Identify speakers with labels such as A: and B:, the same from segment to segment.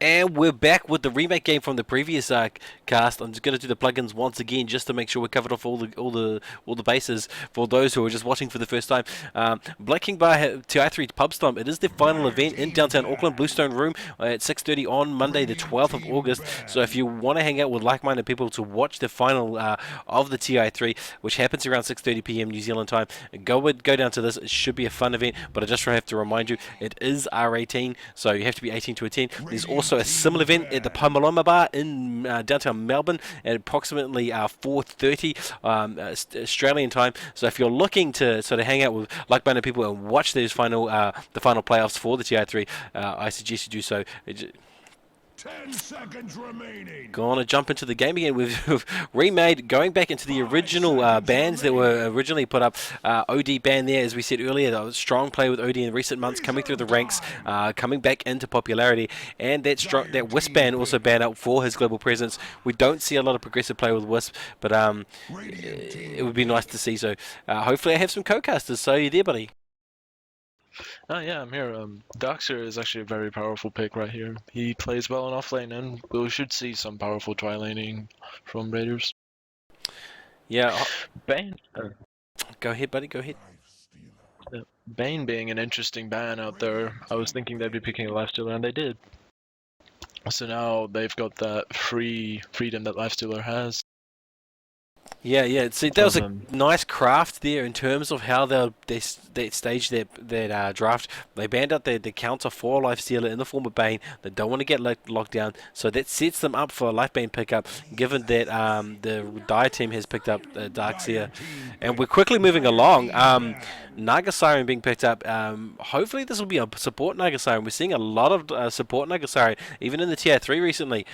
A: And we're back with the remake game from the previous cast. I'm just going to do the plugins once again, just to make sure we covered off all the bases for those who are just watching for the first time. Black King Bar TI3 Pub Stomp. It is the final event in downtown Auckland, Bluestone Room, at 6:30 on Monday, the 12th of August. So if you want to hang out with like-minded people to watch the final of the TI3, which happens around 6:30 p.m. New Zealand time, go down to this. It should be a fun event, but I just have to remind you, it is R18, so you have to be 18 to attend. There's also a similar event at the Pamaloma Bar in downtown Melbourne at approximately 4:30 Australian time. So if you're looking to sort of hang out with like-minded people and watch those the final playoffs for the TI3, I suggest you do so.
B: 10 seconds remaining.
A: Gonna jump into the game again. We've remade, going back into the original bans that were originally put up. OD ban there, as we said earlier, that was strong play with OD in recent months, coming through the ranks, coming back into popularity, and that Wisp ban also banned out for his global presence. We don't see a lot of progressive play with Wisp, but it would be nice to see. So hopefully I have some co-casters. So you there, buddy?
C: Oh yeah, I'm here. Doxer is actually a very powerful pick right here. He plays well in offlane, and we should see some powerful tri-laning from Raiders.
A: Yeah.
C: Bane.
A: Go ahead, buddy. Go ahead.
C: Bane being an interesting ban out there. I was thinking they'd be picking a lifestealer, and they did. So now they've got that freedom that lifestealer has.
A: Yeah. See, that was a nice craft there in terms of how they staged that draft. They banned out the counter for Lifestealer in the form of Bane. They don't want to get locked down, so that sets them up for a Life Bane pickup, given that the Dire team has picked up Darkseer. And we're quickly moving along. Naga Siren being picked up. Hopefully this will be a support Naga Siren. We're seeing a lot of support Naga Siren, even in the Tier 3 recently.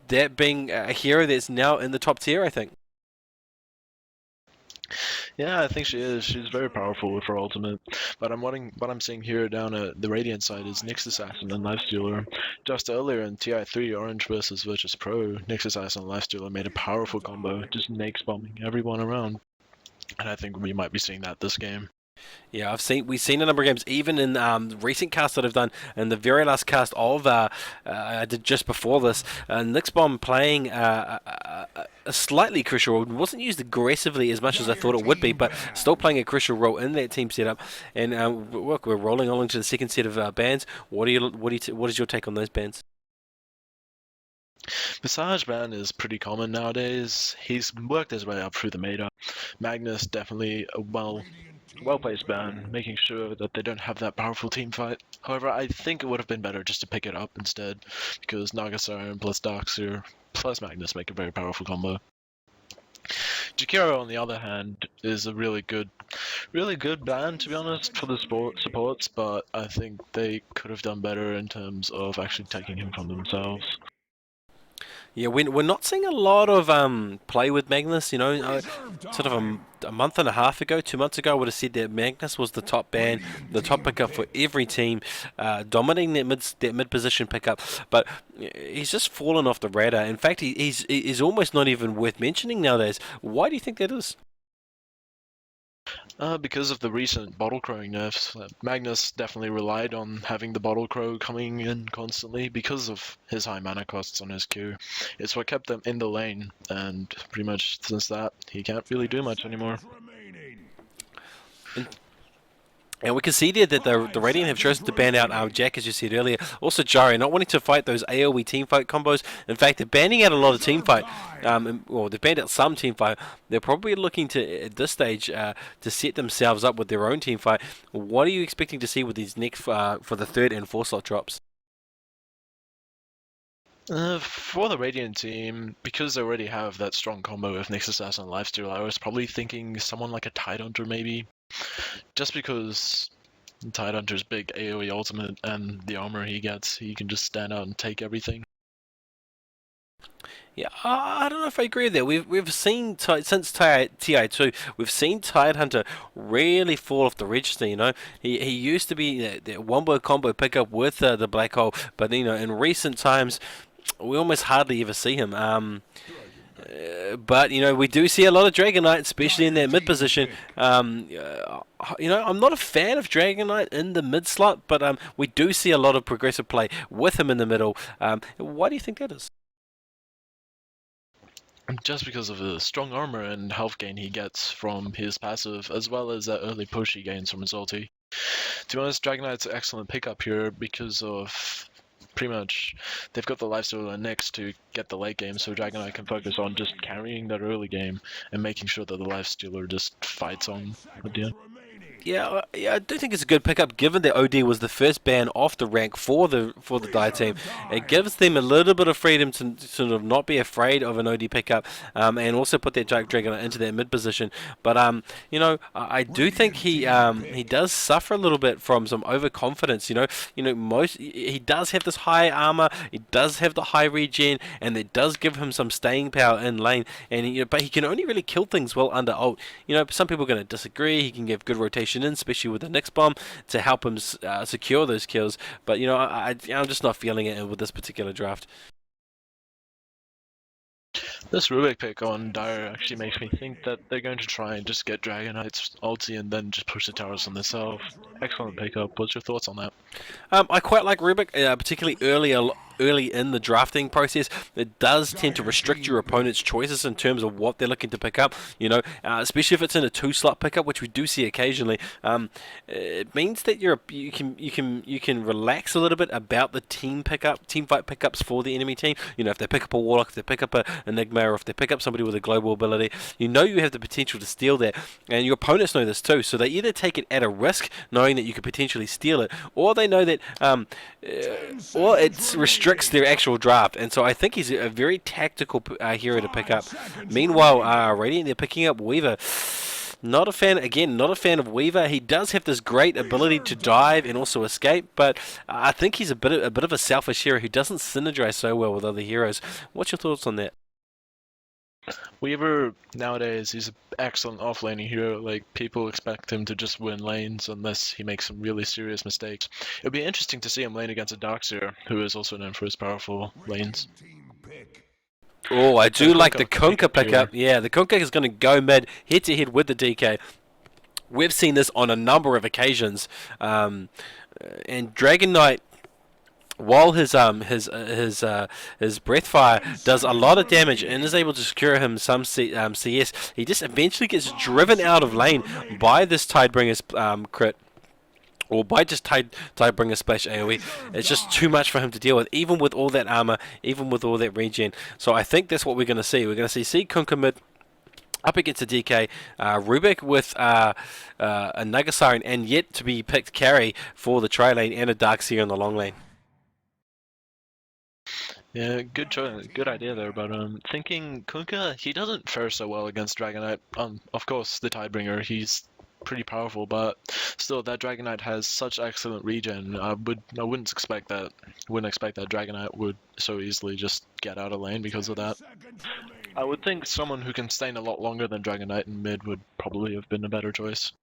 A: That being a hero that's now in the top tier, I think.
C: Yeah, I think she is. She's very powerful with her ultimate. But what I'm seeing here down at the Radiant side is Nyx Assassin and Lifestealer. Just earlier in TI3, Orange versus Virtus Pro, Nyx Assassin and Lifestealer made a powerful combo, just Nyx bombing everyone around. And I think we might be seeing that this game.
A: Yeah, we've seen a number of games, even in recent casts that I've done, and the very last cast of I did just before this, Nixbomb playing a slightly crucial role. It wasn't used aggressively as much as I thought it would be, but still playing a crucial role in that team setup. And look, we're rolling on into the second set of bands. What is your take on those bands?
C: Visage ban is pretty common nowadays. He's worked his way up through the meta. Magnus definitely a well-placed ban, making sure that they don't have that powerful team fight. However, I think it would have been better just to pick it up instead, because Naga Siren plus Darkseer plus Magnus make a very powerful combo. Jakiro, on the other hand, is a really good ban, to be honest, for the supports, but I think they could have done better in terms of actually taking him from themselves.
A: Yeah, we're not seeing a lot of play with Magnus. You know, sort of a month and a half ago, 2 months ago, I would have said that Magnus was the top ban, the top pickup for every team, dominating that mid position pickup. But he's just fallen off the radar. In fact, he's almost not even worth mentioning nowadays. Why do you think that is?
C: Because of the recent bottle crowing nerfs, Magnus definitely relied on having the bottle crow coming in constantly because of his high mana costs on his Q. It's what kept them in the lane, and pretty much since that, he can't really do much anymore.
A: And we can see there that the Radiant have chosen to ban out Jack, as you said earlier. Also Jari, not wanting to fight those AoE teamfight combos. In fact, they're banning out a lot of teamfight. Well, they've banned out some teamfight. They're probably looking to, at this stage, to set themselves up with their own teamfight. What are you expecting to see with these next for the 3rd and 4th slot drops?
C: For the Radiant team, because they already have that strong combo with Nyx Assassin and Lifesteal, I was probably thinking someone like a Tidehunter maybe. Just because Tidehunter's big AoE ultimate and the armor he gets, he can just stand out and take everything.
A: Yeah, I don't know if I agree with that. We've seen since TI2, we've seen Tidehunter really fall off the register. You know, he used to be that wombo combo pickup with the black hole, but you know, in recent times, we almost hardly ever see him. But you know, we do see a lot of Dragonite, especially in that mid position. You know, I'm not a fan of Dragonite in the mid slot, but we do see a lot of progressive play with him in the middle. Why do you think that is?
C: Just because of the strong armor and health gain he gets from his passive, as well as that early push he gains from his ulti. To be honest, Dragonite's an excellent pickup here because of pretty much they've got the lifesteal next to get the late game, so Dragonite can focus on just carrying that early game and making sure that the lifestealer just fights on at the end.
A: Yeah, I do think it's a good pickup, given that OD was the first ban off the rank for the Dire team. It gives them a little bit of freedom to sort of not be afraid of an OD pickup, and also put that Dragon into that mid position. But you know, I do think he does suffer a little bit from some overconfidence. He does have this high armor, he does have the high regen, and it does give him some staying power in lane. And but he can only really kill things well under ult. Some people are going to disagree. He can give good rotation in, especially with the Nyx bomb, to help him secure those kills. But I'm just not feeling it with this particular draft.
C: This Rubik pick on Dire actually makes me think that they're going to try and just get Dragonite's ulti and then just push the towers on themselves. Excellent pickup. What's your thoughts on that?
A: I quite like Rubik, particularly early in the drafting process. It does tend to restrict your opponent's choices in terms of what they're looking to pick up. Especially if it's in a 2-slot pickup, which we do see occasionally. It means that you can relax a little bit about the team fight pickups for the enemy team. If they pick up a Warlock, if they pick up an Enigma, or if they pick up somebody with a global ability, you have the potential to steal that, and your opponents know this too. So they either take it at a risk, knowing that you could potentially steal it, or they know that, or it restricts their actual draft. And so I think he's a very tactical hero to pick up. Meanwhile, Radiant, they're picking up Weaver. Not a fan of Weaver. He does have this great ability to dive and also escape, but I think he's a bit of a selfish hero who doesn't synergize so well with other heroes. What's your thoughts on that?
C: Weaver nowadays, he's an excellent offlaning hero. Like, people expect him to just win lanes unless he makes some really serious mistakes. It would be interesting to see him lane against a Darkseer, who is also known for his powerful lanes.
A: Oh, I do like the Kunkka pickup. Yeah, the Kunkka is going to go mid, head-to-head with the DK. We've seen this on a number of occasions. And Dragon Knight, while his Breathfire does a lot of damage and is able to secure him some CS, he just eventually gets driven out of lane by this Tidebringer's crit, or by just Tidebringer splash AoE. It's just too much for him to deal with, even with all that armor, even with all that regen. So I think that's what we're going to see. We're going to see Kunkka mid up against a DK, Rubik with a Nagasiren, and yet to be picked carry for the tri lane, and a Darkseer in the long lane.
C: Yeah, good choice, good idea there, but thinking Kunkka, he doesn't fare so well against Dragonite. Of course, the Tidebringer, he's pretty powerful, but still, that Dragonite has such excellent regen. I wouldn't expect that Dragonite would so easily just get out of lane because of that. I would think someone who can stay in a lot longer than Dragonite in mid would probably have been a better choice.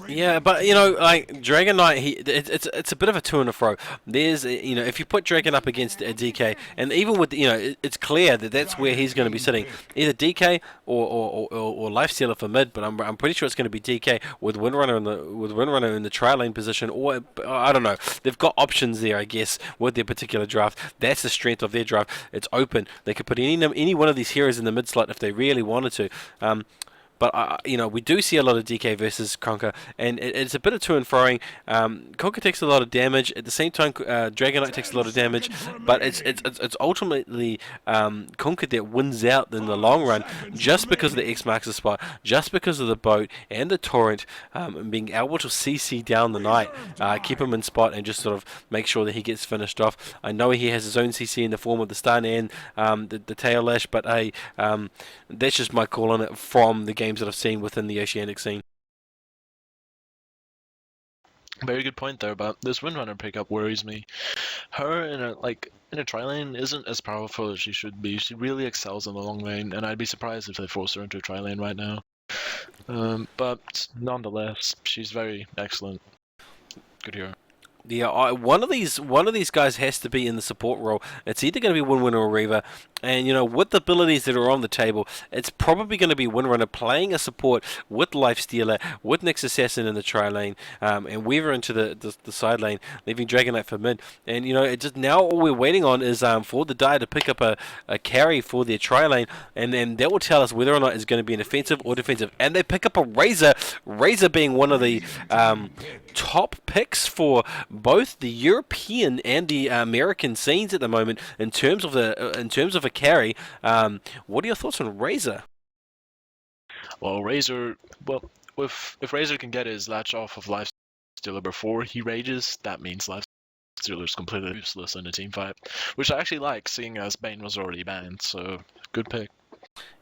A: Yeah, but like Dragon Knight, it's a bit of a to and fro. There's if you put Dragon up against a DK, and even with it's clear that that's where he's going to be sitting, either DK or Lifestealer for mid. But I'm pretty sure it's going to be DK with Windrunner in the tri lane position, or I don't know. They've got options there, I guess, with their particular draft. That's the strength of their draft. It's open. They could put any one of these heroes in the mid slot if they really wanted to. But we do see a lot of DK versus Kunkka, and it's a bit of to and froing. Kunkka takes a lot of damage at the same time. Dragonite takes a lot of damage, but it's ultimately Kunkka that wins out in the long run, just because of the X marks the spot, just because of the boat and the torrent, and being able to CC down the Knight, keep him in spot, and just sort of make sure that he gets finished off. I know he has his own CC in the form of the stun and the tail lash, but hey, that's just my call on it from the games that I've seen within the Oceanic scene.
C: Very good point there, but this Windrunner pickup worries me. Her in a tri lane isn't as powerful as she should be. She really excels in the long lane, and I'd be surprised if they force her into a tri lane right now. But nonetheless, she's very excellent. Good hero.
A: Yeah, one of these guys has to be in the support role. It's either going to be Windrunner or Reaver. And with the abilities that are on the table, it's probably going to be Windrunner playing a support with Lifestealer, with Nyx Assassin in the tri lane, and Weaver into the side lane, leaving Dragon Knight for mid. And it just now all we're waiting on is for the Dire to pick up a carry for their tri lane, and then that will tell us whether or not it's going to be an offensive or defensive. And they pick up a Razor, Razor being one of the top picks for both the European and the American scenes at the moment in terms of a carry. What are your thoughts on Razor?
C: Well, Razor, if Razor can get his latch off of Lifestealer before he rages, that means Lifestealer is completely useless in a team fight, which I actually like, seeing as Bane was already banned. So good pick.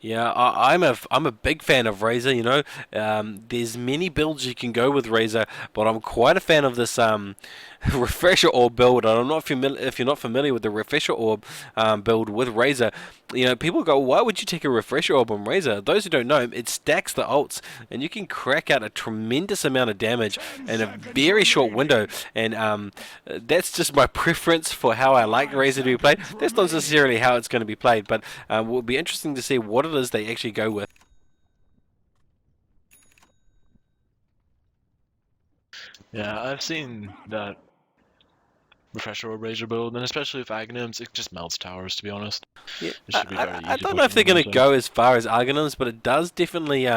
A: Yeah, I'm a big fan of Razor. There's many builds you can go with Razor, but I'm quite a fan of this Refresher Orb build. I don't know if you're not familiar with the Refresher Orb build with Razor. People go, why would you take a Refresher Orb on Razor? Those who don't know, it stacks the ults, and you can crack out a tremendous amount of damage in a very short window. And that's just my preference for how I like Razor to be played. That's not necessarily how it's going to be played, but it will be interesting to see what it is they actually go with.
C: Yeah, I've seen that Refresher or Razor build, and especially with Aghanims, it just melts towers, to be honest.
A: Yeah,
C: It should be very
A: I
C: easy
A: don't know if they're
C: pushing
A: going
C: them,
A: to
C: so.
A: go as far as Argonauts, but it does definitely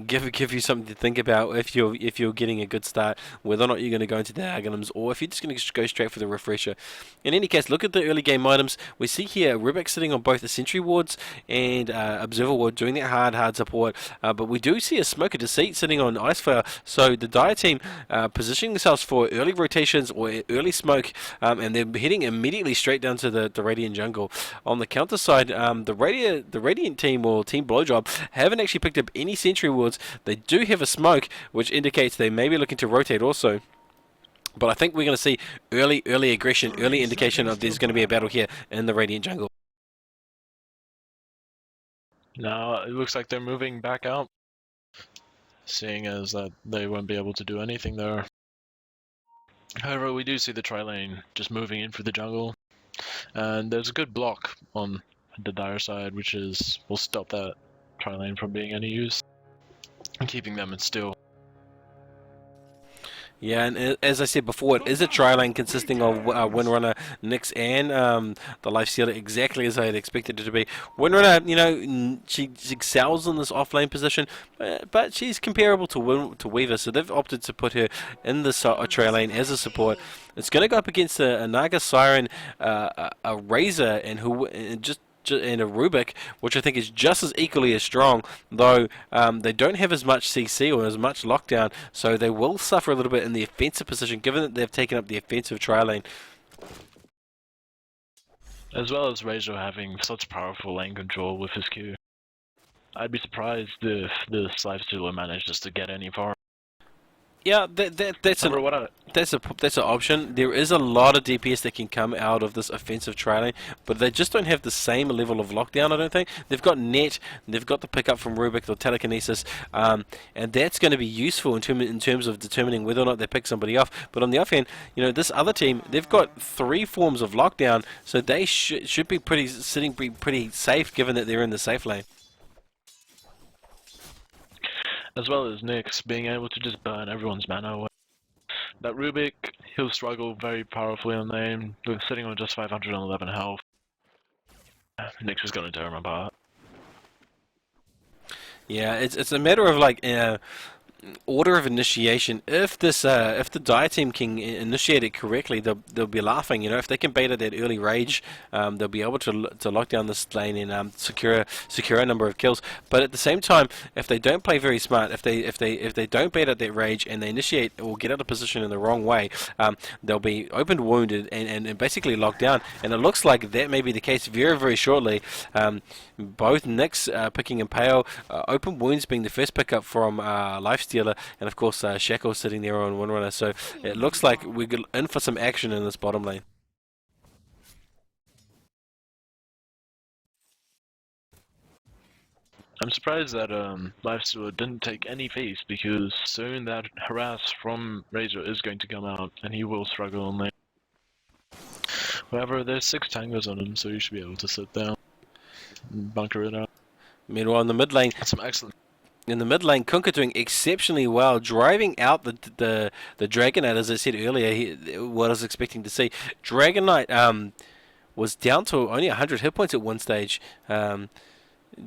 A: give you something to think about if you're getting a good start, whether or not you're going to go into the Argonauts or if you're just going to go straight for the Refresher. In any case, look at the early game items. We see here Rubik sitting on both the Sentry wards and Observer ward, doing that hard support. But we do see a Smoke of Deceit sitting on Icefire. So the Dire team positioning themselves for early rotations or early smoke, and they're heading immediately straight down to the Radiant jungle. On the counter side, the Radiant team or Team Blowjob haven't actually picked up any Sentry wards. They do have a smoke, which indicates they may be looking to rotate also. But I think we're going to see early aggression, early indication of there's going to be a battle here in the Radiant jungle.
C: Now it looks like they're moving back out, seeing as that they won't be able to do anything there. However, we do see the tri lane just moving in for the jungle, and there's a good block on the Dire side, which will stop that tri lane from being any use and keeping them in still.
A: Yeah, and as I said before, it is a tri lane consisting of Windrunner, Nyx, and the Lifestealer, exactly as I had expected it to be. Windrunner, she excels in this off lane position, but she's comparable to Weaver, so they've opted to put her in the tri lane as a support. It's going to go up against a Naga Siren, a Razor, and a Rubik, which I think is just as equally as strong, though they don't have as much CC or as much lockdown, so they will suffer a little bit in the offensive position, given that they've taken up the offensive tri lane.
C: As well as Razor having such powerful lane control with his Q. I'd be surprised if this Lifestealer manages to get any far.
A: Yeah, that's an option. There is a lot of DPS that can come out of this offensive tri lane, but they just don't have the same level of lockdown, I don't think. They've got net, they've got the pickup from Rubik, the telekinesis, and that's going to be useful in terms of determining whether or not they pick somebody off. But on the off hand, this other team, they've got 3 forms of lockdown, so they should be sitting pretty safe, given that they're in the safe lane.
C: As well as Nyx being able to just burn everyone's mana away. That Rubik, he'll struggle very powerfully on lane, sitting on just 511 health. Nyx is going to tear him apart.
A: Yeah, it's a matter of like order of initiation. If the Dire team can initiate it correctly, they'll be laughing. If they can bait at that early rage, they'll be able to lock down this lane and secure a number of kills. But at the same time, if they don't play very smart, if they don't bait at that rage and they initiate or get out of position in the wrong way, they'll be open wounded and basically locked down. And it looks like that may be the case very shortly. Both Nyx picking Impale, open wounds being the first pickup from Lifestealer, and of course Shackle sitting there on Windrunner. So it looks like we're in for some action in this bottom lane.
C: I'm surprised that Lifestealer didn't take any face, because soon that harass from Razor is going to come out and he will struggle on lane. However, there's 6 tangos on him, so you should be able to sit down and bunker it out.
A: Meanwhile, in the mid lane,
C: Some excellent.
A: Kunkka doing exceptionally well, driving out the Dragon Knight. As I said earlier, what I was expecting to see. Dragon Knight was down to only 100 hit points at one stage.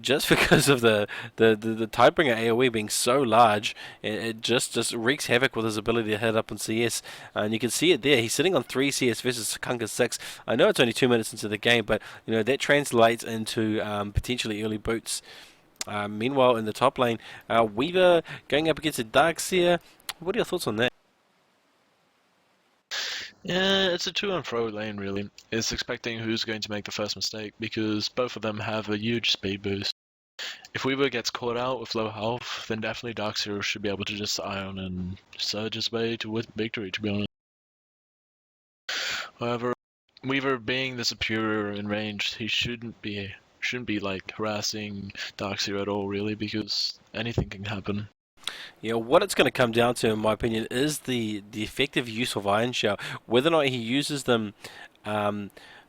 A: Just because of the Tidebringer AoE being so large, it just wreaks havoc with his ability to hit up in CS. And you can see it there. He's sitting on 3 CS versus Kunkka 6. I know it's only 2 minutes into the game, but that translates into potentially early boots. Meanwhile, in the top lane, Weaver going up against a Darkseer. What are your thoughts on that?
C: Yeah, it's a to and fro lane really. It's expecting who's going to make the first mistake because both of them have a huge speed boost. If Weaver gets caught out with low health, then definitely Darkseer should be able to just ion and surge his way to victory, to be honest. However, Weaver being the superior in range, he shouldn't be like harassing Darkseer at all really because anything can happen.
A: What it's going to come down to, in my opinion, is the effective use of Iron Shell. Whether or not he uses them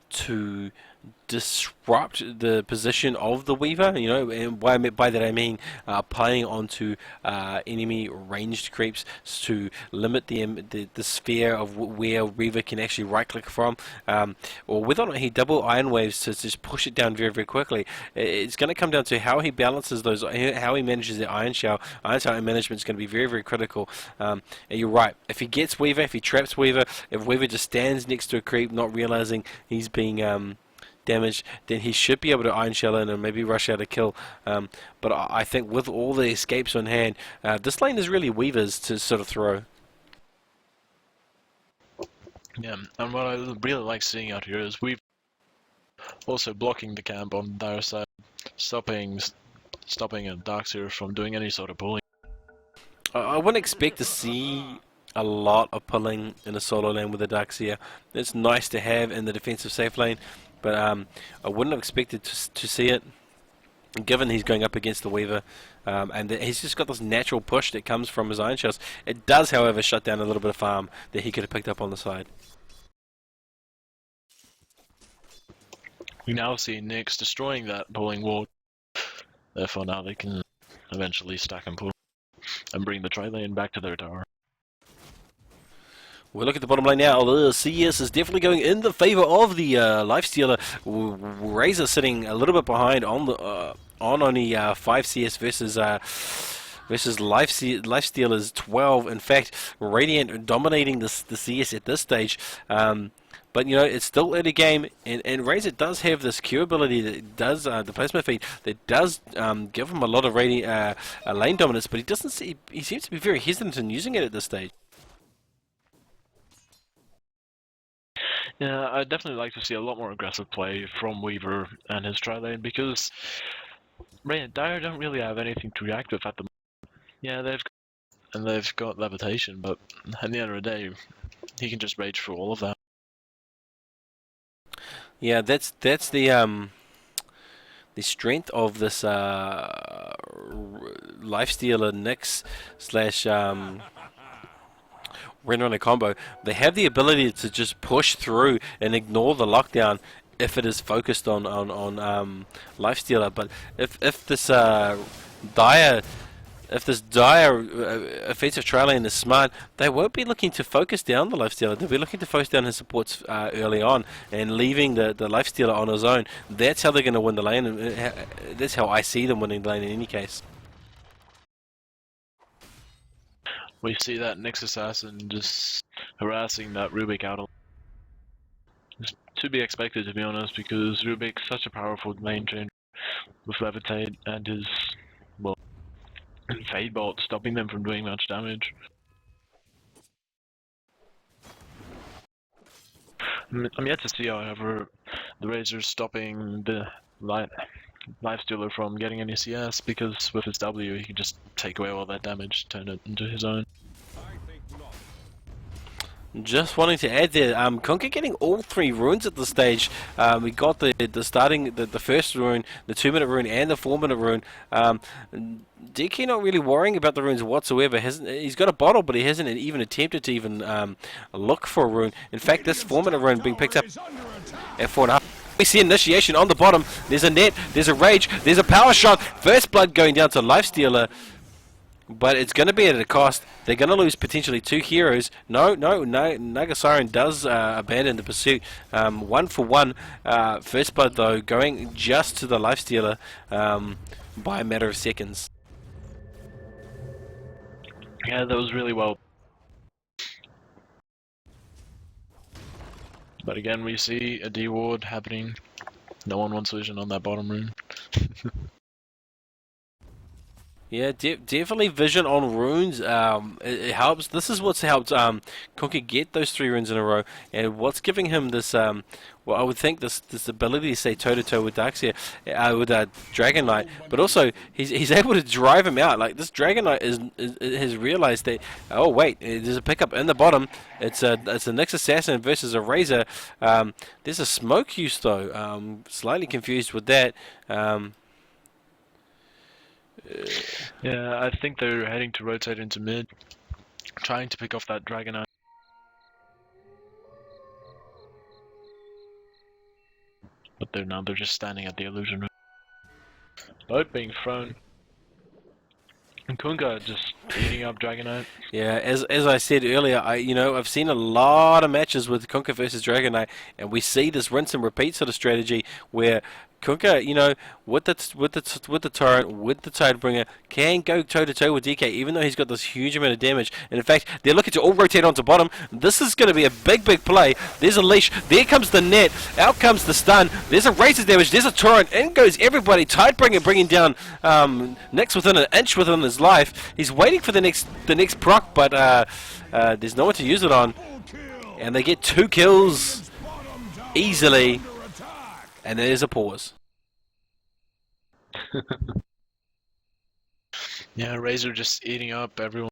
A: to disrupt the position of the Weaver, and by that I mean playing onto enemy ranged creeps to limit the sphere of where Weaver can actually right click from, or whether or not he double Iron Waves to just push it down very, very quickly. It's going to come down to how he balances those, how he manages the Iron Shell. Iron Shell management is going to be very, very critical. And you're right, if he gets Weaver, if he traps Weaver, if Weaver just stands next to a creep not realizing he's being damaged, then he should be able to Iron Shell in and maybe rush out a kill. But I think with all the escapes on hand, this lane is really Weaver's to sort of throw.
C: Yeah, and what I really like seeing out here is Weaver also blocking the camp on their side, stopping a Darkseer from doing any sort of pulling.
A: I wouldn't expect to see a lot of pulling in a solo lane with a Darkseer. It's nice to have in the defensive safe lane, but I wouldn't have expected to see it, given he's going up against the Weaver, and he's just got this natural push that comes from his Iron Shells. It does, however, shut down a little bit of farm that he could have picked up on the side.
C: We now see Nyx destroying that pulling wall. Therefore now they can eventually stack and pull and bring the tri-lane back to their tower.
A: We look at the bottom lane now. The CS is definitely going in the favor of the Lifestealer. Razor sitting a little bit behind on the on only 5 CS versus Lifestealer's 12. In fact, Radiant dominating the CS at this stage. But it's still early game, and Razor does have this Q ability that does the plasma feed that does give him a lot of lane dominance. But he seems to be very hesitant in using it at this stage.
C: Yeah, I'd definitely like to see a lot more aggressive play from Weaver and his tri-lane because Radiant Dire don't really have anything to react with at the moment. Yeah, they've got levitation, but at the end of the day, he can just rage through all of that.
A: Yeah, that's the strength of this Lifestealer Nyx slash Renrunner combo. They have the ability to just push through and ignore the lockdown if it is focused on Lifestealer. But if this dire offensive tri lane is smart, they won't be looking to focus down the Lifestealer. They'll be looking to focus down his supports early on and leaving the Lifestealer on his own. That's how they're going to win the lane, and that's how I see them winning the lane in any case.
C: We see that Nyx assassin just harassing that Rubik out. It's to be expected, to be honest, because Rubik's such a powerful lane changer with Levitate and his, well, Fade Bolt stopping them from doing much damage. I'm yet to see, however, the Razor's stopping the Lifestealer from getting any CS because with his W he can just take away all that damage, turn it into his own.
A: Just wanting to add there, Kunkka getting all 3 runes at this stage. We got the first rune, the 2-minute rune, and the 4-minute rune. DK not really worrying about the runes whatsoever. He's got a bottle, but he hasn't even attempted to even look for a rune. In fact, this 4-minute rune being picked up at 4.5. We see initiation on the bottom. There's a net. There's a rage. There's a power shot. First blood going down to Lifestealer. But it's going to be at a cost. They're going to lose potentially 2 heroes. No, Nagasiren does abandon the pursuit. 1 for 1. First blood, though, going just to the Lifestealer by a matter of seconds.
C: Yeah, that was really well. But again, we see a D-ward happening. No one wants vision on that bottom rune.
A: Yeah, definitely vision on runes. It helps. This is what's helped Kunkka get those 3 runes in a row, and what's giving him this. Well, I would think this ability to stay toe to toe with Darkseer, with Dragon Knight, but also he's able to drive him out. Like this Dragon Knight has realized that. Oh wait, there's a pickup in the bottom. It's a Nyx Assassin versus a Razor. There's a smoke use though. Slightly confused with that.
C: Yeah, I think they're heading to rotate into mid, trying to pick off that Dragonite. But they're just standing at the illusion room. Boat being thrown. And Kunkka just eating up Dragonite.
A: Yeah, as I said earlier, I've seen a lot of matches with Kunkka versus Dragonite, and we see this rinse and repeat sort of strategy where Kunkka, with the torrent, with the Tidebringer, can go toe to toe with DK, even though he's got this huge amount of damage. And in fact, they're looking to all rotate onto bottom. This is going to be a big play. There's a leash. There comes the net. Out comes the stun. There's a razor damage. There's a torrent. In goes everybody. Tidebringer bringing down Nyx within an inch within his life. He's waiting for the next proc, but there's no one to use it on. And they get 2 kills easily. And there's a pause.
C: Yeah, Razor just eating up everyone.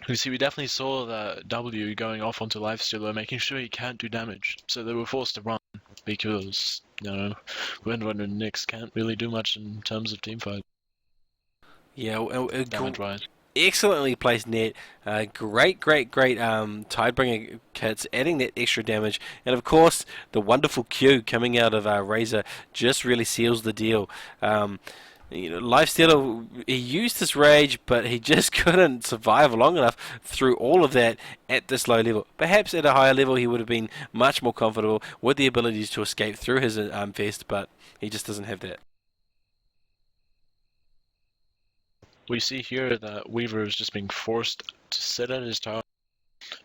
C: You see, we definitely saw that W going off onto Lifestealer, making sure he can't do damage. So they were forced to run because, Windrunner and Nyx can't really do much in terms of teamfight.
A: Yeah,
C: damage-wise.
A: Excellently placed net. Great Tidebringer kits, adding that extra damage, and of course the wonderful Q coming out of Razor just really seals the deal. Lifestealer, he used his rage, but he just couldn't survive long enough through all of that at this low level. Perhaps at a higher level he would have been much more comfortable with the abilities to escape through his vest, but he just doesn't have that.
C: We see here that Weaver is just being forced to sit at his tower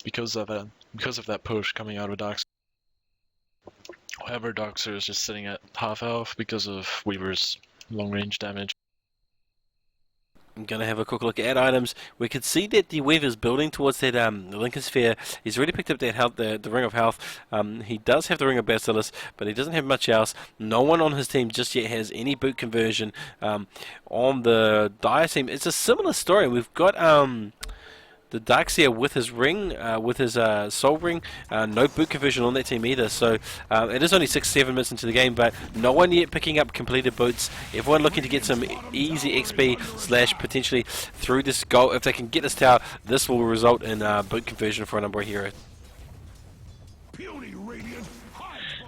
C: because of that push coming out of Darkseer. However, Darkseer is just sitting at half health because of Weaver's long range damage.
A: I'm going to have a quick look at items. We can see that the Weaver's building towards that Lincoln Sphere. He's already picked up that health, the Ring of Health. He does have the Ring of Basilisk, but he doesn't have much else. No one on his team just yet has any boot conversion. On the Dire team, it's a similar story. We've got the Darkseer with his ring, with his soul ring, no boot conversion on that team either. So it is only 6-7 minutes into the game, but no one yet picking up completed boots. Everyone looking to get some easy XP / potentially through this goal. If they can get this tower, this will result in boot conversion for a number of heroes.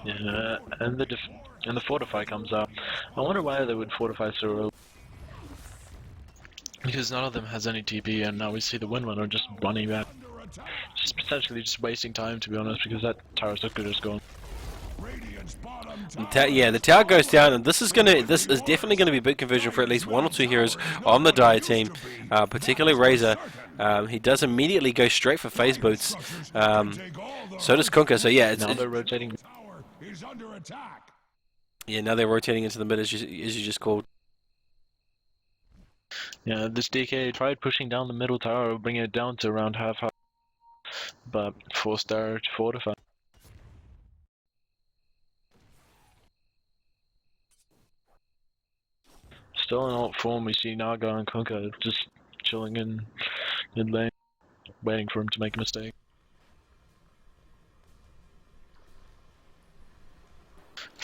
C: Yeah, and the fortify comes up. I wonder why they would fortify so early. Because none of them has any TP, and now we see the Windrunner just running back. Just potentially just wasting time, to be honest, because that tower's so good as gone.
A: Yeah, the tower goes down, and this is definitely gonna be boot conversion for at least 1 or 2 heroes on the Dire team, particularly Razor. He does immediately go straight for phase boots. So does Kunkka. So yeah,
C: now they're rotating.
A: Yeah, now they're rotating into the mid as you just called.
C: Yeah, this DK tried pushing down the middle tower, bringing it down to around half, but forced Dire to fortify. Still in alt form, we see Naga and Kunkka just chilling in mid lane, waiting for him to make a mistake.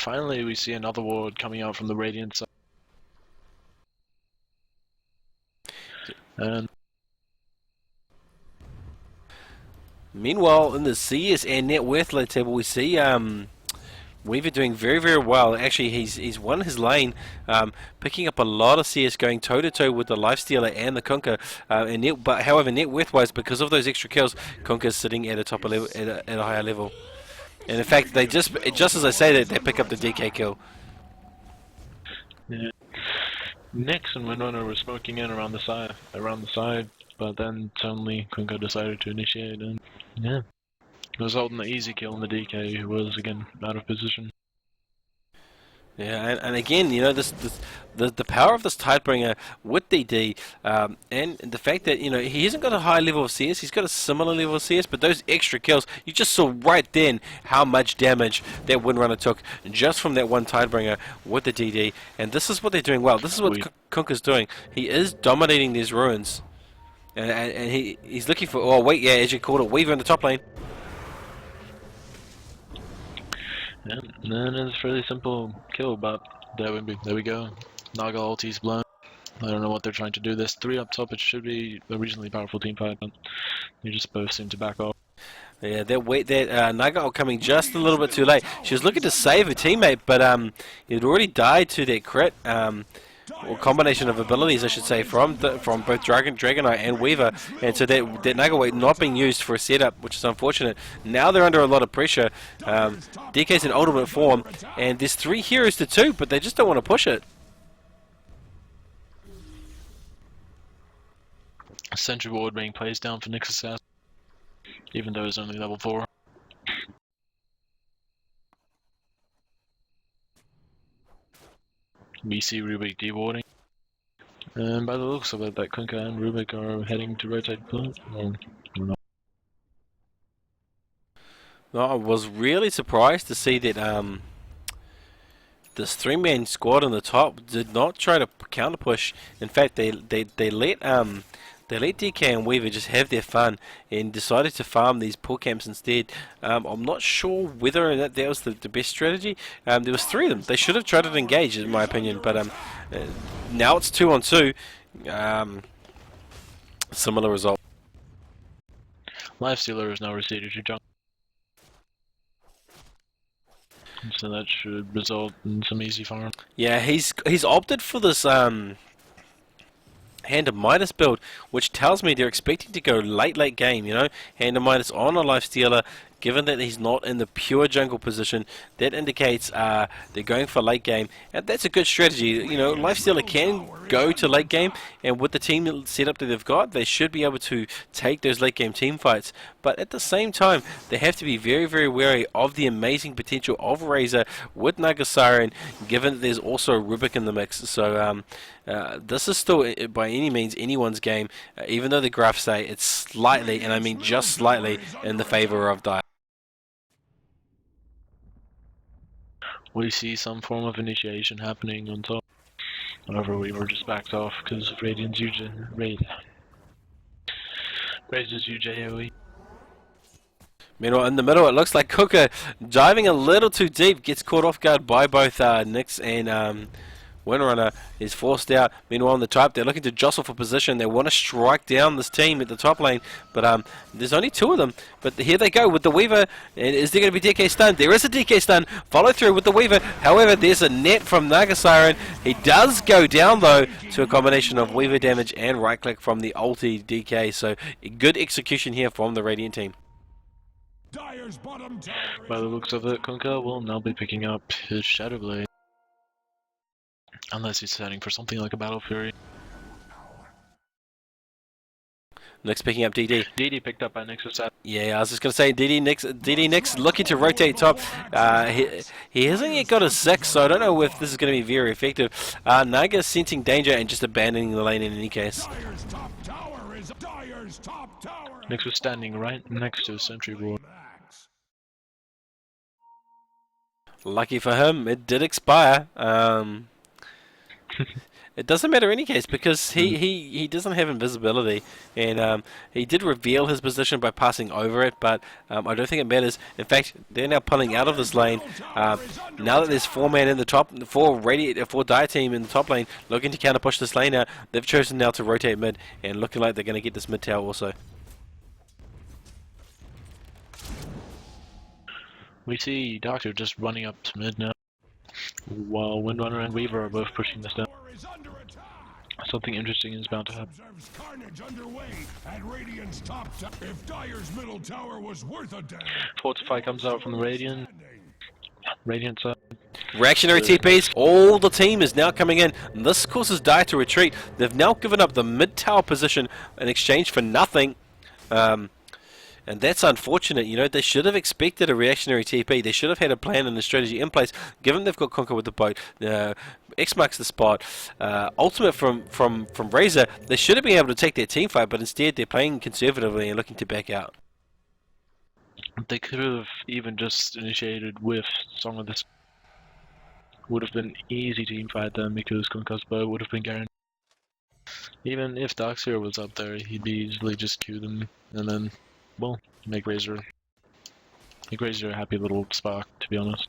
C: Finally, we see another ward coming out from the Radiant side. And
A: meanwhile, in the CS and net worth lane table, we see Weaver doing very, very well. Actually, he's won his lane, picking up a lot of CS, going toe to toe with the Lifestealer and the Kunkka. But however, net worth wise, because of those extra kills, Kunkka's sitting at a top level, at a higher level. And in fact, they just as I say that, they pick up the DK kill.
C: yeah. Nyx and Winona were smoking in around the side, but then suddenly Kunkka decided to initiate, and yeah, resulting in the easy kill on the DK, who was again out of position.
A: Yeah, and again, you know, the power of this Tidebringer with DD, and the fact that, you know, he hasn't got a high level of CS, he's got a similar level of CS, but those extra kills, you just saw right then how much damage that Windrunner took just from that one Tidebringer with the DD, and this is what they're doing well. This is what Kunkka's doing. He is dominating these ruins, and he's looking for, oh wait, yeah, as you called it, Weaver in the top lane.
C: Yeah, and then it's a fairly simple kill, but there we go. Naga ulti's blown. I don't know what they're trying to do. There's 3 up top. It should be a reasonably powerful team fight, but they just both seem to back off.
A: Yeah, that Naga coming just a little bit too late. She was looking to save her teammate, but he'd already died to that crit. Or combination of abilities, I should say, from both Dragonite and Weaver, and so that Naga weight not being used for a setup, which is unfortunate. Now they're under a lot of pressure. DK's in ultimate form, and there's 3 heroes to 2, but they just don't want to push it.
C: Sentry ward being placed down for Nyx Assassin, even though it's only level 4. We see Rubik dewarding. And by the looks of it, that Kunkka and Rubik are heading to rotate point. Or not.
A: No, I was really surprised to see that this 3-man squad on the top did not try to counter push. In fact, they let DK and Weaver just have their fun and decided to farm these poor camps instead. I'm not sure whether that was the best strategy. There was 3 of them. They should have tried to engage, in my opinion. But now it's 2 on 2. Similar result.
C: Lifestealer is now receded to jungle. So that should result in some easy farm.
A: Yeah, he's opted for this Hand of Midas build, which tells me they're expecting to go late game, you know. Hand of Midas on a Lifestealer, given that he's not in the pure jungle position, that indicates they're going for late game, and that's a good strategy. You know, Lifestealer can go to late game, and with the team setup that they've got, they should be able to take those late game team fights. But at the same time, they have to be very, very wary of the amazing potential of Razor with Naga Siren, given that there's also Rubik in the mix. So this is still, by any means, anyone's game, even though the graphs say it's slightly, and I mean just slightly, in the favor of Dire.
C: We see some form of initiation happening on top. However, we were just backed off because of Radiant's Razor's UJOE.
A: Meanwhile, in the middle, it looks like Kunkka diving a little too deep, gets caught off guard by both Nyx and Windrunner is forced out. Meanwhile, on the top, they're looking to jostle for position. They want to strike down this team at the top lane, but there's only 2 of them. But here they go with the Weaver. And is there going to be DK stun? There is a DK stun. Follow through with the Weaver. However, there's a net from Naga Siren. He does go down, though, to a combination of Weaver damage and right-click from the ulti DK. So, good execution here from the Radiant team.
C: By the looks of it, Kunkka will now be picking up his Shadow Blade. Unless he's setting for something like a Battle Fury.
A: Nyx picking up DD.
C: DD picked up by Nyx Assassin.
A: Yeah, I was just going to say DD Nyx looking to rotate top. He hasn't yet got a 6, so I don't know if this is going to be very effective. Naga sensing danger and just abandoning the lane in any case.
C: Nyx was standing right next to a sentry ward.
A: Lucky for him, it did expire. It doesn't matter in any case because he doesn't have invisibility, and he did reveal his position by passing over it, but I don't think it matters. In fact, they're now pulling out of this lane. Now that there's 4 men in the top, four dire team in the top lane looking to counter push this lane out, they've chosen now to rotate mid and looking like they're going to get this mid tower also.
C: We see Doctor just running up to mid now, while Windrunner and Weaver are both pushing this down.
B: Is under attack.
C: Something interesting is bound to happen.
B: Observes carnage underway at Radiant's top tower. If Dire's middle tower was worth a damn.
C: Fortify comes out from the Radiant side.
A: Reactionary TPs, all the team is now coming in. This causes Dire to retreat. They've now given up the mid tower position in exchange for nothing. And that's unfortunate, you know, they should have expected a reactionary TP. They should have had a plan and a strategy in place, given they've got Conquer with the boat. X marks the spot. Ultimate from Razor, they should have been able to take their team fight, but instead they're playing conservatively and looking to back out.
C: They could have even just initiated with Song of this. Would have been easy team fight then because Conquer's bow would have been guaranteed. Even if Darkseer was up there, he'd be easily just queue them and then, well, make Razor a happy little spark, to be honest.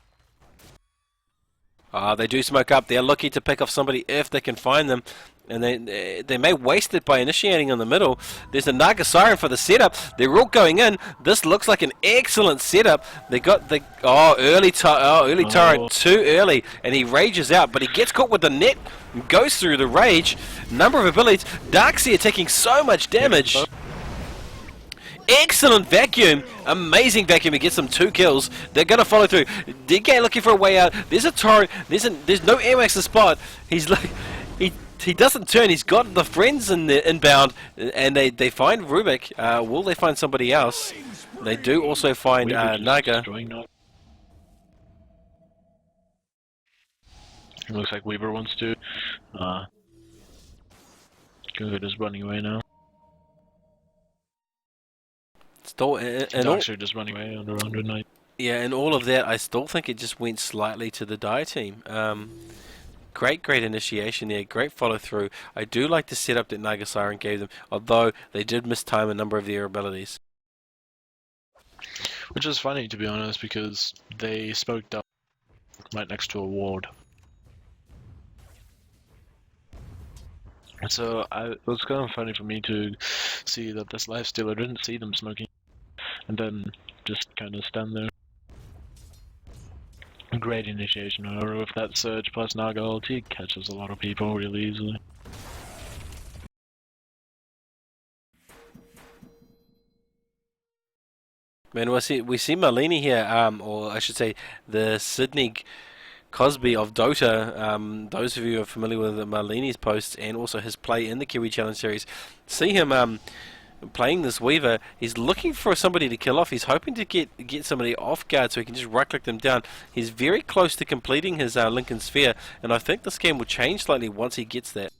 A: They do smoke up. They're lucky to pick off somebody if they can find them. And they may waste it by initiating in the middle. There's a Naga Siren for the setup. They're all going in. This looks like an excellent setup. They got the early turret too early, and he rages out, but he gets caught with the net and goes through the rage. Number of abilities. Darkseer taking so much damage. Excellent vacuum, amazing vacuum. He gets them 2 kills. They're gonna follow through. DK looking for a way out. There's a torrent. There's no airmax to spot. He's like he doesn't turn. He's got the friends in the inbound, and they find Rubik. Will they find somebody else? They do also find Naga.
C: It looks like Weaver wants to. Good is running away now.
A: Still,
C: Darkseer just running away under 190.
A: Yeah, and all of that, I still think it just went slightly to the Dire team. Great initiation there, great follow through. I do like the setup that Naga Siren gave them, although they did mistime a number of their abilities.
C: Which is funny, to be honest, because they smoked up right next to a ward. So it was kind of funny for me to see that this lifestealer didn't see them smoking, and then just kind of stand there. Great initiation, however, with that surge plus Naga ulti, catches a lot of people really easily.
A: Man, we see Malini here, or I should say, the Sydney Cosby of Dota. Those of you who are familiar with Malini's posts and also his play in the Kiwi Challenge series, see him playing this Weaver. He's looking for somebody to kill off. He's hoping to get somebody off guard so he can just right click them down. He's very close to completing his Lincoln Sphere, and I think this game will change slightly once he gets that.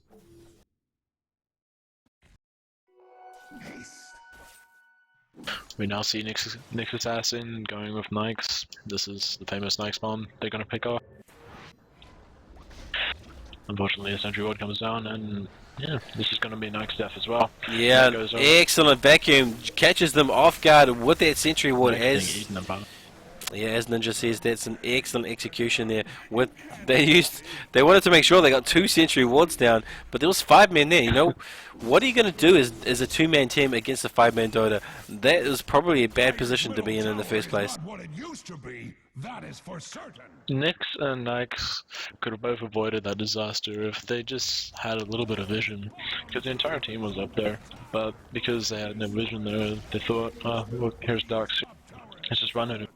C: We now see Nyx Assassin going with Nyx. This is the famous Nyx bomb they're gonna pick off. Unfortunately, a sentry ward comes down, and yeah, this is gonna be Nyx death as well.
A: Yeah, excellent vacuum, catches them off guard with that sentry ward. As Ninja says, that's an excellent execution there. They wanted to make sure they got 2 sentry wards down, but there was 5 men there. You know, what are you going to do as a 2-man team against a 5-man Dota? That is probably a bad position to be in the first place.
B: What it used to be, that is for certain.
C: Nyx and Nyx could have both avoided that disaster if they just had a little bit of vision, because the entire team was up there, but because they had no vision there, they thought, look, here's Darkseer, let's just run at him.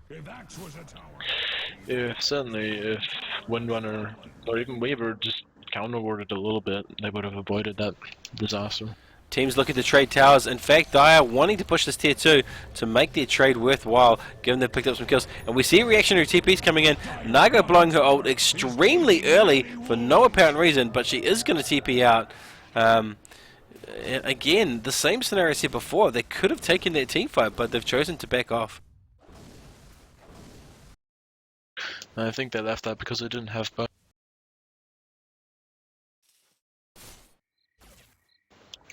B: If Axe was a tower.
C: Certainly, if Windrunner or even Weaver just counter-warded a little bit, they would have avoided that disaster.
A: Teams looking to trade towers. In fact, Dire wanting to push this tier 2 to make their trade worthwhile, given they've picked up some kills. And we see reactionary TPs coming in. Naga blowing her ult extremely early for no apparent reason, but she is going to TP out. Again, the same scenario I said before. They could have taken their team fight, but they've chosen to back off.
C: I think they left that because they didn't have both.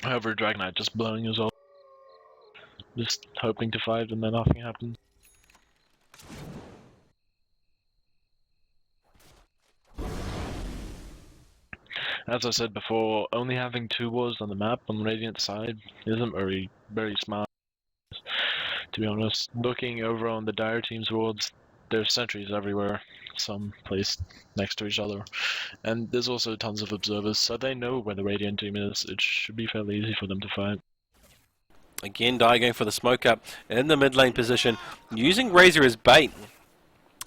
C: However, Dragonite just blowing us all. Just hoping to fight and then nothing happens. As I said before, only having 2 wars on the map on the Radiant side isn't very smart, to be honest. Looking over on the Dire team's wards, there's sentries everywhere, some placed next to each other. And there's also tons of observers, so they know where the Radiant team is. It should be fairly easy for them to fight.
A: Again, Dai going for the smoke up in the mid lane position, using Razor as bait.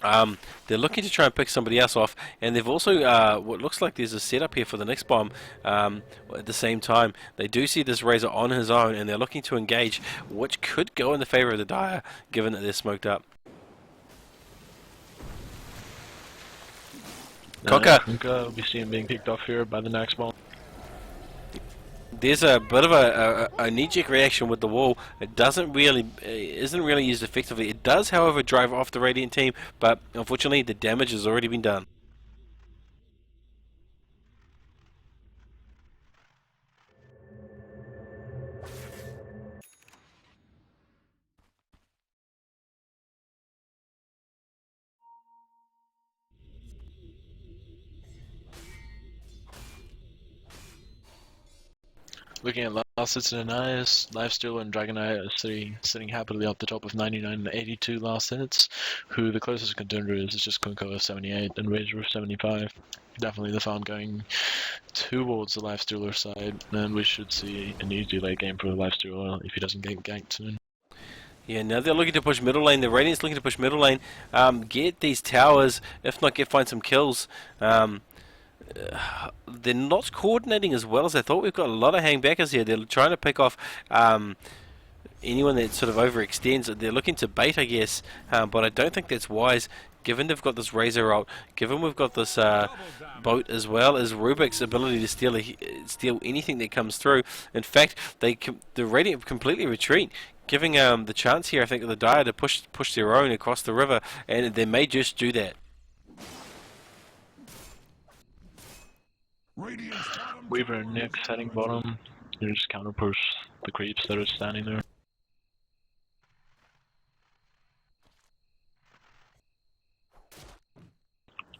A: They're looking to try and pick somebody else off, and they've also, what looks like there's a setup here for the next bomb. At the same time, they do see this Razor on his own, and they're looking to engage, which could go in the favor of the Dire, given that they're smoked up. Coca!
C: We see him being picked off here by the next bomb.
A: There's a bit of a knee-jerk reaction with the wall. It isn't really used effectively. It does, however, drive off the Radiant team, but unfortunately the damage has already been done.
C: Looking at last hits and Ananias, Lifesteal and Dragonite are sitting happily up the top of 99 and 82 last hits, who the closest contender is just Kunko of 78 and Razor of 75. Definitely the farm going towards the Lifestealer side, and we should see an easy late game for the Lifestealer if he doesn't get ganked soon.
A: Yeah, now they're looking to push middle lane. The Radiant's looking to push middle lane, get these towers, if not find some kills. They're not coordinating as well as I thought. We've got a lot of hangbackers here. They're trying to pick off anyone that sort of overextends. They're looking to bait, I guess, but I don't think that's wise. Given they've got this Razor ult, given we've got this boat as well as Rubik's ability to steal anything that comes through. In fact, the Radiant completely retreat, giving the chance here, I think, of the Dire to push their own across the river, and they may just do that.
C: Weaver and Nick heading bottom. You just counter push the creeps that are standing there.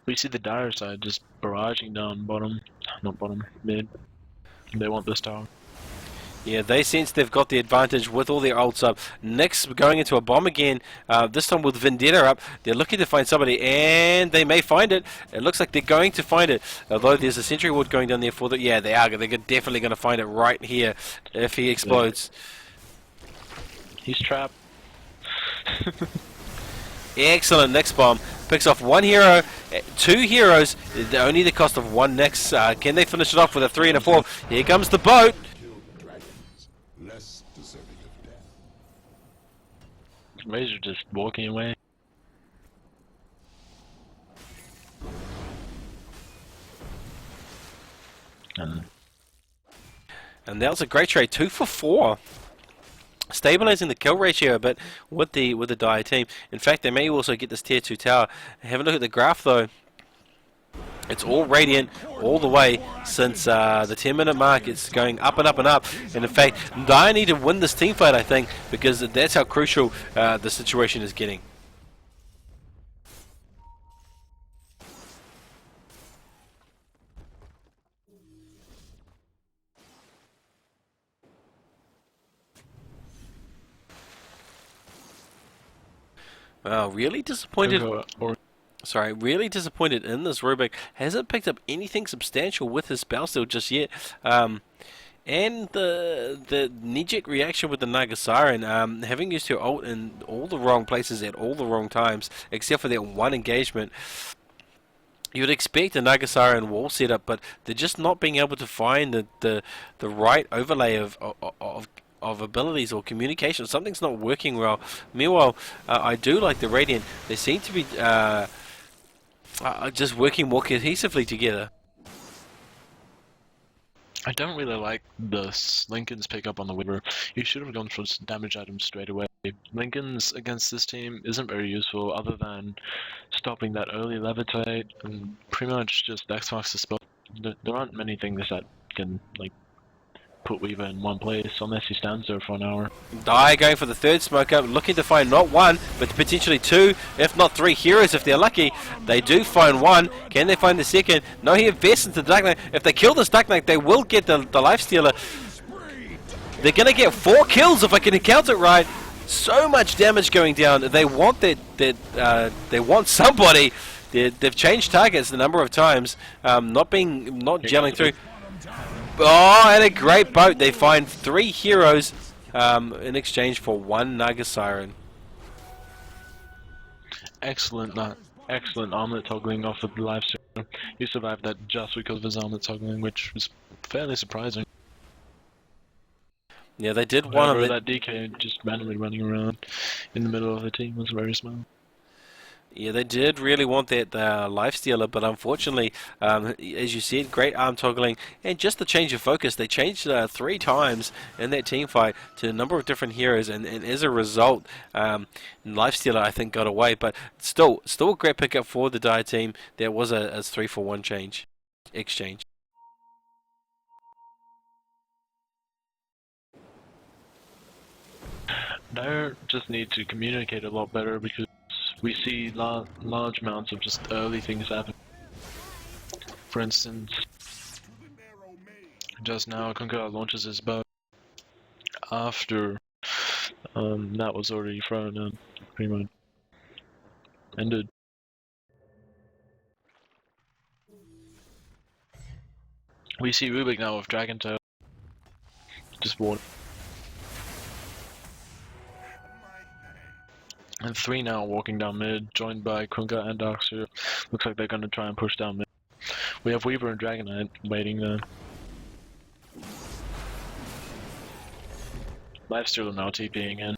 C: We see the Dire side just barraging down bottom, not bottom, mid. They want this tower.
A: Yeah, they sense they've got the advantage with all their ults up. Nyx going into a bomb again, this time with Vendetta up. They're looking to find somebody, and they may find it. It looks like they're going to find it. Although there's a sentry ward going down there for the... Yeah, they are. They're definitely going to find it right here if he explodes.
C: He's trapped.
A: Excellent Nyx bomb. Picks off 1 hero, 2 heroes, only the cost of 1 Nyx. Can they finish it off with a 3 and a 4? Here comes the boat.
C: Razor just walking away.
A: And that was a great trade, 2 for 4. Stabilizing the kill ratio a bit with the Dire team. In fact, they may also get this tier 2 tower. Have a look at the graph though. It's all Radiant all the way since the 10-minute mark. It's going up and up and up. And in fact, Dire need to win this team fight, I think, because that's how crucial the situation is getting. Wow, really disappointed. Sorry, really disappointed in this Rubik. Hasn't picked up anything substantial with his spell steal just yet. And the knee-jerk reaction with the Naga Siren, having used her ult in all the wrong places at all the wrong times, except for that one engagement. You would expect a Naga Siren wall setup, but they're just not being able to find the right overlay of abilities or communication. Something's not working well. Meanwhile, I do like the Radiant. They seem to be just working more cohesively together.
C: I don't really like Lincoln's pickup on the Weaver. You should have gone for damage items straight away. Lincoln's against this team isn't very useful other than stopping that early levitate and pretty much just X-Marks the spell. There aren't many things that can like put Weaver in one place unless he stands there for an hour.
A: Die going for the third smoke up, looking to find not one, but potentially two, if not three heroes if they're lucky. They do find one. Can they find the second? No, he invests into the Dark Knight. If they kill this Dark Knight, they will get the Lifestealer. They're going to get 4 kills if I can count it right. So much damage going down. They want they want somebody. They've changed targets a number of times, not gelling through. Oh, and a great boat. They find 3 heroes in exchange for 1 Naga Siren.
C: Excellent armlet toggling off of the live stream. He survived that just because of his armlet toggling, which was fairly surprising.
A: Yeah, they did one of
C: that DK just randomly running around in the middle of the team was very smart.
A: Yeah, they did really want that Lifestealer, but unfortunately, as you said, great arm toggling and just the change of focus. They changed 3 times in that team fight to a number of different heroes, and as a result, Lifestealer I think got away. But still a great pickup for the Dire team. There was a 3-for-1 exchange.
C: Dire just need to communicate a lot better because we see large amounts of just early things happen. For instance, just now Kunkka launches his bow after that was already thrown and pretty much ended. We see Rubik now with Dragon Tail. Just one. And 3 now walking down mid, joined by Kunkka and Darkseer. Looks like they're gonna try and push down mid. We have Weaver and Dragon Knight waiting there. Lifestealer now TPing in.